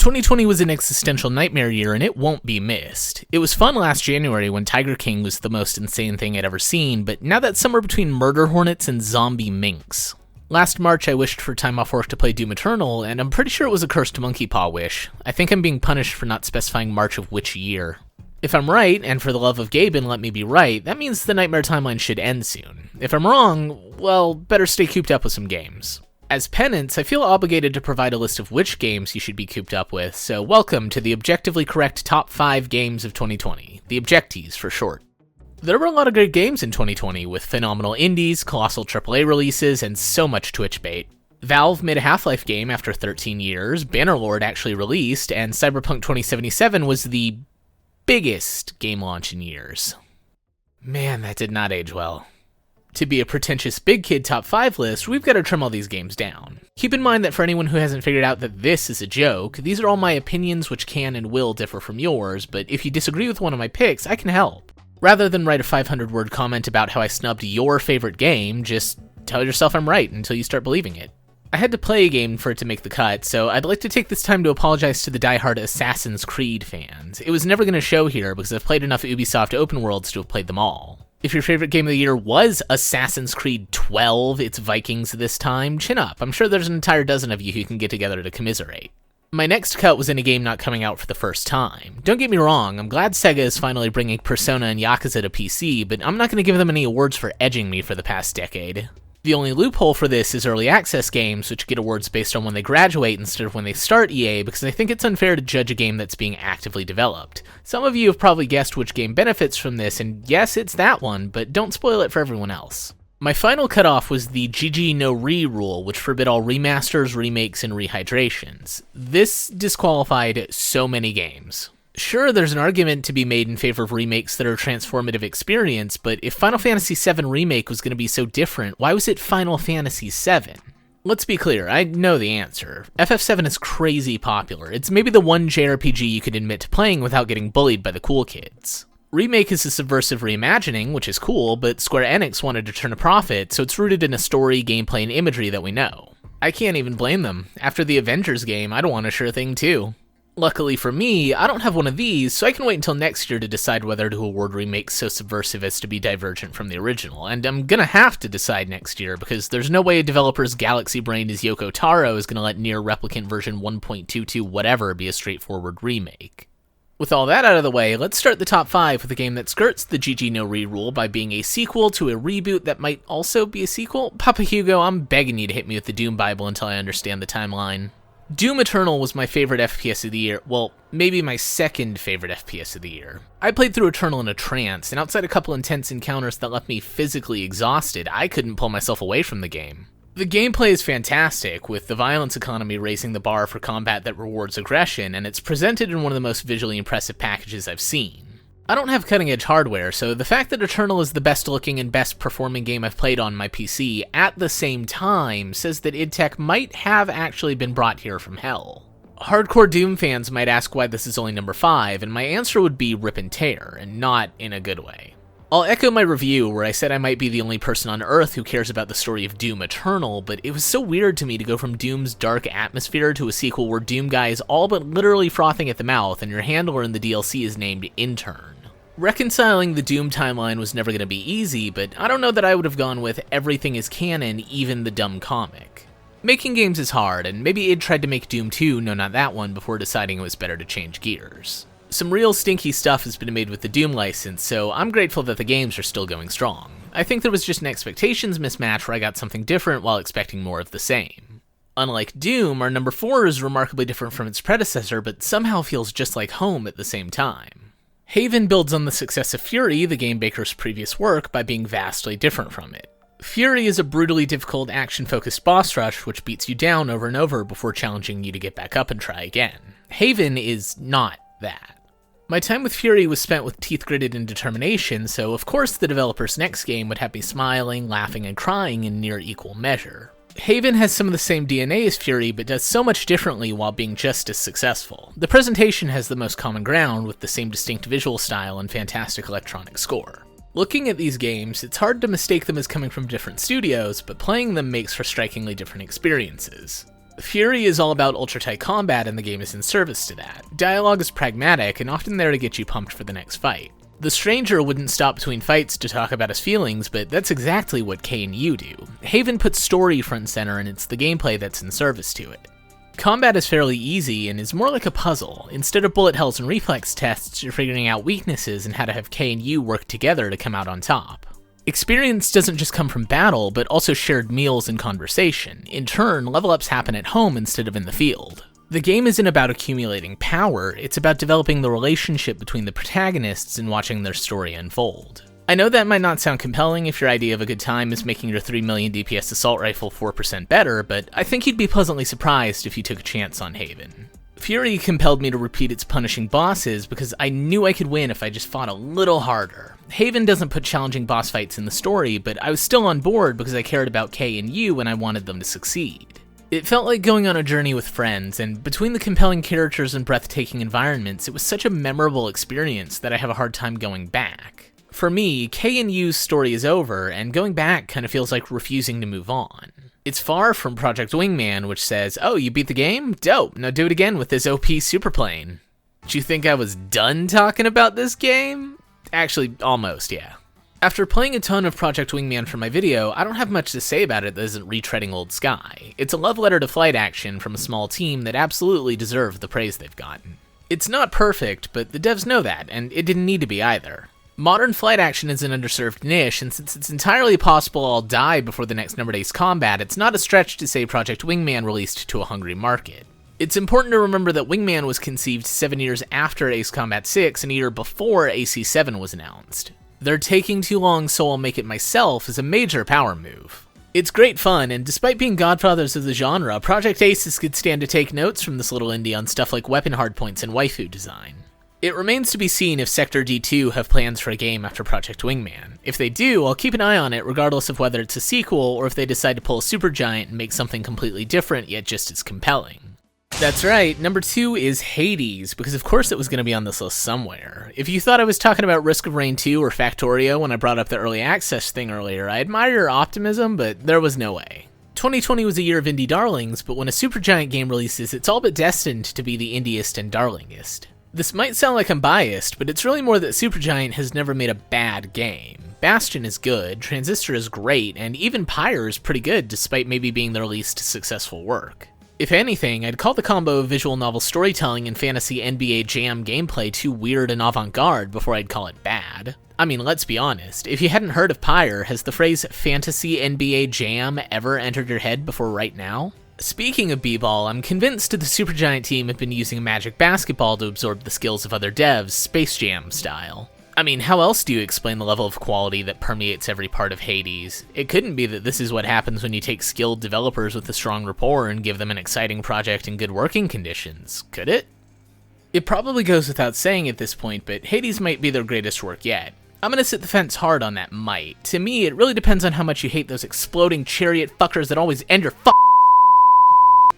2020 was an existential nightmare year, and it won't be missed. It was fun last January when Tiger King was the most insane thing I'd ever seen, but now that's somewhere between murder hornets and zombie minks. Last March, I wished for time off work to play Doom Eternal, and I'm pretty sure it was a cursed monkey paw wish. I think I'm being punished for not specifying March of which year. If I'm right, and for the love of Gaben, let me be right, that means the Nightmare timeline should end soon. If I'm wrong, well, better stay cooped up with some games. As penance, I feel obligated to provide a list of which games you should be cooped up with, so welcome to the objectively correct top 5 games of 2020, the Objecties for short. There were a lot of great games in 2020, with phenomenal indies, colossal AAA releases, and so much Twitch bait. Valve made a Half-Life game after 13 years, Bannerlord actually released, and Cyberpunk 2077 was the biggest game launch in years. Man, that did not age well. To be a pretentious big kid top 5 list, we've got to trim all these games down. Keep in mind that for anyone who hasn't figured out that this is a joke, these are all my opinions which can and will differ from yours, but if you disagree with one of my picks, I can help. Rather than write a 500-word comment about how I snubbed your favorite game, just tell yourself I'm right until you start believing it. I had to play a game for it to make the cut, so I'd like to take this time to apologize to the diehard Assassin's Creed fans. It was never going to show here because I've played enough Ubisoft open worlds to have played them all. If your favorite game of the year was Assassin's Creed 12, it's Vikings this time, chin up. I'm sure there's an entire dozen of you who can get together to commiserate. My next cut was in a game not coming out for the first time. Don't get me wrong, I'm glad Sega is finally bringing Persona and Yakuza to PC, but I'm not going to give them any awards for edging me for the past decade. The only loophole for this is early access games, which get awards based on when they graduate instead of when they start EA, because I think it's unfair to judge a game that's being actively developed. Some of you have probably guessed which game benefits from this, and yes, it's that one, but don't spoil it for everyone else. My final cutoff was the GG no re rule, which forbid all remasters, remakes, and rehydrations. This disqualified so many games. Sure, there's an argument to be made in favor of remakes that are a transformative experience, but if Final Fantasy VII Remake was going to be so different, why was it Final Fantasy VII? Let's be clear, I know the answer. FF7 is crazy popular. It's maybe the one JRPG you could admit to playing without getting bullied by the cool kids. Remake is a subversive reimagining, which is cool, but Square Enix wanted to turn a profit, so it's rooted in a story, gameplay, and imagery that we know. I can't even blame them. After the Avengers game, I'd want a sure thing too. Luckily for me, I don't have one of these, so I can wait until next year to decide whether to award remakes so subversive as to be divergent from the original, and I'm gonna have to decide next year because there's no way a developer's galaxy-brained as Yoko Taro is gonna let Nier Replicant version 1.22 whatever be a straightforward remake. With all that out of the way, let's start the top 5 with a game that skirts the GG no re rule by being a sequel to a reboot that might also be a sequel. Papa Hugo, I'm begging you to hit me with the Doom Bible until I understand the timeline. Doom Eternal was my favorite FPS of the year, well, maybe my second favorite FPS of the year. I played through Eternal in a trance, and outside a couple intense encounters that left me physically exhausted, I couldn't pull myself away from the game. The gameplay is fantastic, with the violence economy raising the bar for combat that rewards aggression, and it's presented in one of the most visually impressive packages I've seen. I don't have cutting-edge hardware, so the fact that Eternal is the best-looking and best-performing game I've played on my PC at the same time says that id Tech might have actually been brought here from hell. Hardcore Doom fans might ask why this is only number 5, and my answer would be rip and tear, and not in a good way. I'll echo my review where I said I might be the only person on Earth who cares about the story of Doom Eternal, but it was so weird to me to go from Doom's dark atmosphere to a sequel where Doom Guy is all but literally frothing at the mouth and your handler in the DLC is named Intern. Reconciling the Doom timeline was never going to be easy, but I don't know that I would have gone with everything is canon, even the dumb comic. Making games is hard, and maybe id tried to make Doom 2, no not that one, before deciding it was better to change gears. Some real stinky stuff has been made with the Doom license, so I'm grateful that the games are still going strong. I think there was just an expectations mismatch where I got something different while expecting more of the same. Unlike Doom, our number 4 is remarkably different from its predecessor, but somehow feels just like home at the same time. Haven builds on the success of Fury, the game maker's previous work, by being vastly different from it. Fury is a brutally difficult action-focused boss rush which beats you down over and over before challenging you to get back up and try again. Haven is not that. My time with Fury was spent with teeth gritted and determination, so of course the developer's next game would have me smiling, laughing, and crying in near equal measure. Haven has some of the same DNA as Fury, but does so much differently while being just as successful. The presentation has the most common ground, with the same distinct visual style and fantastic electronic score. Looking at these games, it's hard to mistake them as coming from different studios, but playing them makes for strikingly different experiences. Fury is all about ultra-tight combat, and the game is in service to that. Dialogue is pragmatic and often there to get you pumped for the next fight. The Stranger wouldn't stop between fights to talk about his feelings, but that's exactly what K and U do. Haven puts story front and center, and it's the gameplay that's in service to it. Combat is fairly easy and is more like a puzzle. Instead of bullet hells and reflex tests, you're figuring out weaknesses and how to have K and U work together to come out on top. Experience doesn't just come from battle, but also shared meals and conversation. In turn, level ups happen at home instead of in the field. The game isn't about accumulating power, it's about developing the relationship between the protagonists and watching their story unfold. I know that might not sound compelling if your idea of a good time is making your 3 million DPS assault rifle 4% better, but I think you'd be pleasantly surprised if you took a chance on Haven. Fury compelled me to repeat its punishing bosses because I knew I could win if I just fought a little harder. Haven doesn't put challenging boss fights in the story, but I was still on board because I cared about K and U and I wanted them to succeed. It felt like going on a journey with friends, and between the compelling characters and breathtaking environments, it was such a memorable experience that I have a hard time going back. For me, K and U's story is over, and going back kind of feels like refusing to move on. It's far from Project Wingman, which says, "Oh, you beat the game? Dope, now do it again with this OP superplane." Did you think I was done talking about this game? Actually, almost, yeah. After playing a ton of Project Wingman for my video, I don't have much to say about it that isn't retreading Old Sky. It's a love letter to flight action from a small team that absolutely deserve the praise they've gotten. It's not perfect, but the devs know that, and it didn't need to be either. Modern flight action is an underserved niche, and since it's entirely possible I'll die before the next numbered Ace Combat, it's not a stretch to say Project Wingman released to a hungry market. It's important to remember that Wingman was conceived 7 years after Ace Combat 6 and a year before AC7 was announced. They're taking too long, so I'll make it myself is a major power move. It's great fun, and despite being godfathers of the genre, Project Aces could stand to take notes from this little indie on stuff like weapon hardpoints and waifu design. It remains to be seen if Sector D2 have plans for a game after Project Wingman. If they do, I'll keep an eye on it regardless of whether it's a sequel or if they decide to pull a Supergiant and make something completely different yet just as compelling. That's right, number 2 is Hades, because of course it was going to be on this list somewhere. If you thought I was talking about Risk of Rain 2 or Factorio when I brought up the early access thing earlier, I admire your optimism, but there was no way. 2020 was a year of indie darlings, but when a Supergiant game releases, it's all but destined to be the indiest and darlingest. This might sound like I'm biased, but it's really more that Supergiant has never made a bad game. Bastion is good, Transistor is great, and even Pyre is pretty good despite maybe being their least successful work. If anything, I'd call the combo of visual novel storytelling and fantasy NBA Jam gameplay too weird and avant-garde before I'd call it bad. I mean, let's be honest, if you hadn't heard of Pyre, has the phrase fantasy NBA Jam ever entered your head before right now? Speaking of b-ball, I'm convinced the Supergiant team have been using Magic Basketball to absorb the skills of other devs, Space Jam style. I mean, how else do you explain the level of quality that permeates every part of Hades? It couldn't be that this is what happens when you take skilled developers with a strong rapport and give them an exciting project and good working conditions, could it? It probably goes without saying at this point, but Hades might be their greatest work yet. I'm gonna sit the fence hard on that might. To me, it really depends on how much you hate those exploding chariot fuckers that always end your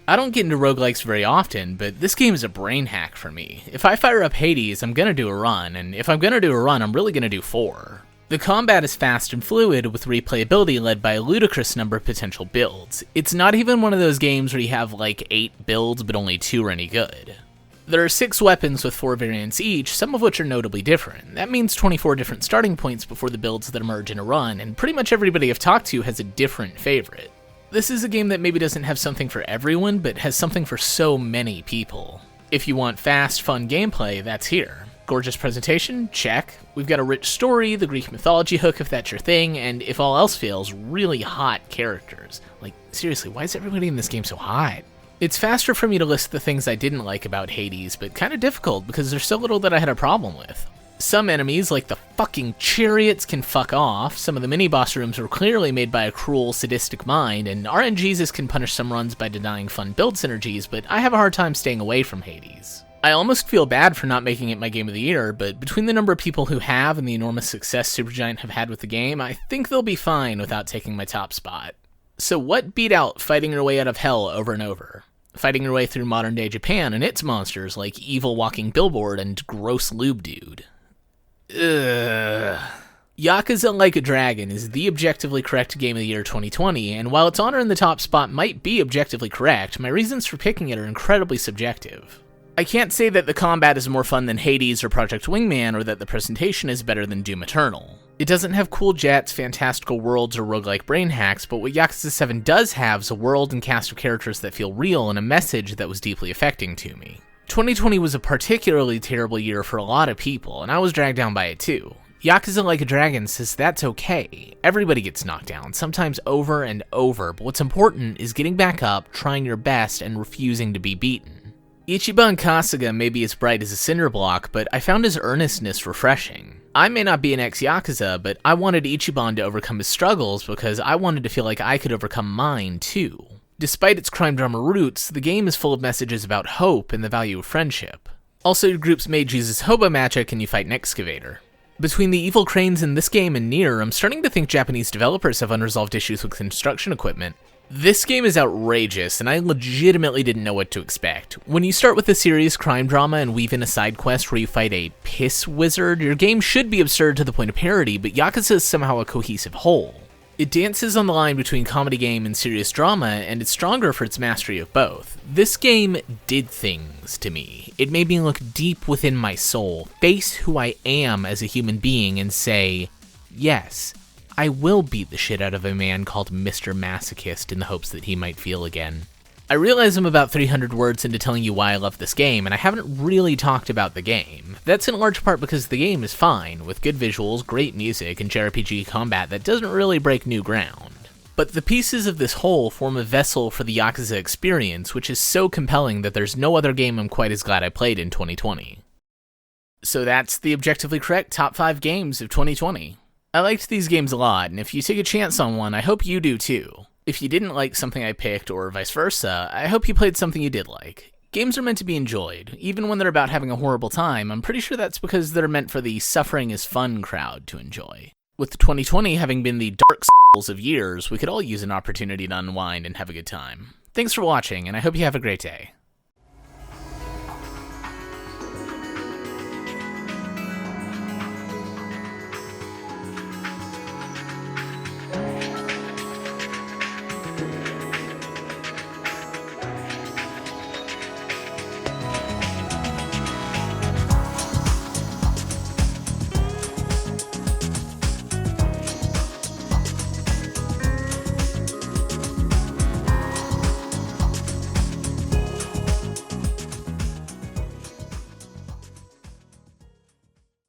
I don't get into roguelikes very often, but this game is a brain hack for me. If I fire up Hades, I'm gonna do a run, and if I'm gonna do a run, I'm really gonna do 4. The combat is fast and fluid, with replayability led by a ludicrous number of potential builds. It's not even one of those games where you have like 8 builds, but only 2 are any good. There are 6 weapons with 4 variants each, some of which are notably different. That means 24 different starting points before the builds that emerge in a run, and pretty much everybody I've talked to has a different favorite. This is a game that maybe doesn't have something for everyone, but has something for so many people. If you want fast, fun gameplay, that's here. Gorgeous presentation? Check. We've got a rich story, the Greek mythology hook if that's your thing, and if all else fails, really hot characters. Like, seriously, why is everybody in this game so hot? It's faster for me to list the things I didn't like about Hades, but kind of difficult because there's so little that I had a problem with. Some enemies, like the fucking chariots, can fuck off. Some of the mini-boss rooms were clearly made by a cruel, sadistic mind, and RNGesus can punish some runs by denying fun build synergies, but I have a hard time staying away from Hades. I almost feel bad for not making it my game of the year, but between the number of people who have and the enormous success Supergiant have had with the game, I think they'll be fine without taking my top spot. So what beat out fighting your way out of hell over and over? Fighting your way through modern-day Japan and its monsters like Evil Walking Billboard and Gross Lube Dude. Ugh. Yakuza Like a Dragon is the objectively correct game of the year 2020, and while its honor in the top spot might be objectively correct, my reasons for picking it are incredibly subjective. I can't say that the combat is more fun than Hades or Project Wingman, or that the presentation is better than Doom Eternal. It doesn't have cool jets, fantastical worlds, or roguelike brain hacks, but what Yakuza 7 does have is a world and cast of characters that feel real and a message that was deeply affecting to me. 2020 was a particularly terrible year for a lot of people, and I was dragged down by it too. Yakuza Like a Dragon says that's okay. Everybody gets knocked down, sometimes over and over, but what's important is getting back up, trying your best, and refusing to be beaten. Ichiban Kasuga may be as bright as a cinder block, but I found his earnestness refreshing. I may not be an ex-Yakuza, but I wanted Ichiban to overcome his struggles because I wanted to feel like I could overcome mine too. Despite its crime drama roots, the game is full of messages about hope and the value of friendship. Also, your group's made Jesus Hobo magic and you fight an excavator. Between the evil cranes in this game and Nier, I'm starting to think Japanese developers have unresolved issues with construction equipment. This game is outrageous, and I legitimately didn't know what to expect. When you start with a serious crime drama and weave in a side quest where you fight a piss wizard, your game should be absurd to the point of parody, but Yakuza is somehow a cohesive whole. It dances on the line between comedy game and serious drama, and it's stronger for its mastery of both. This game did things to me. It made me look deep within my soul, face who I am as a human being, and say, yes, I will beat the shit out of a man called Mr. Masochist in the hopes that he might feel again. I realize I'm about 300 words into telling you why I love this game, and I haven't really talked about the game. That's in large part because the game is fine, with good visuals, great music, and JRPG combat that doesn't really break new ground. But the pieces of this whole form a vessel for the Yakuza experience, which is so compelling that there's no other game I'm quite as glad I played in 2020. So that's the objectively correct top 5 games of 2020. I liked these games a lot, and if you take a chance on one, I hope you do too. If you didn't like something I picked, or vice versa, I hope you played something you did like. Games are meant to be enjoyed. Even when they're about having a horrible time, I'm pretty sure that's because they're meant for the suffering is fun crowd to enjoy. With 2020 having been the dark souls of years, we could all use an opportunity to unwind and have a good time. Thanks for watching, and I hope you have a great day.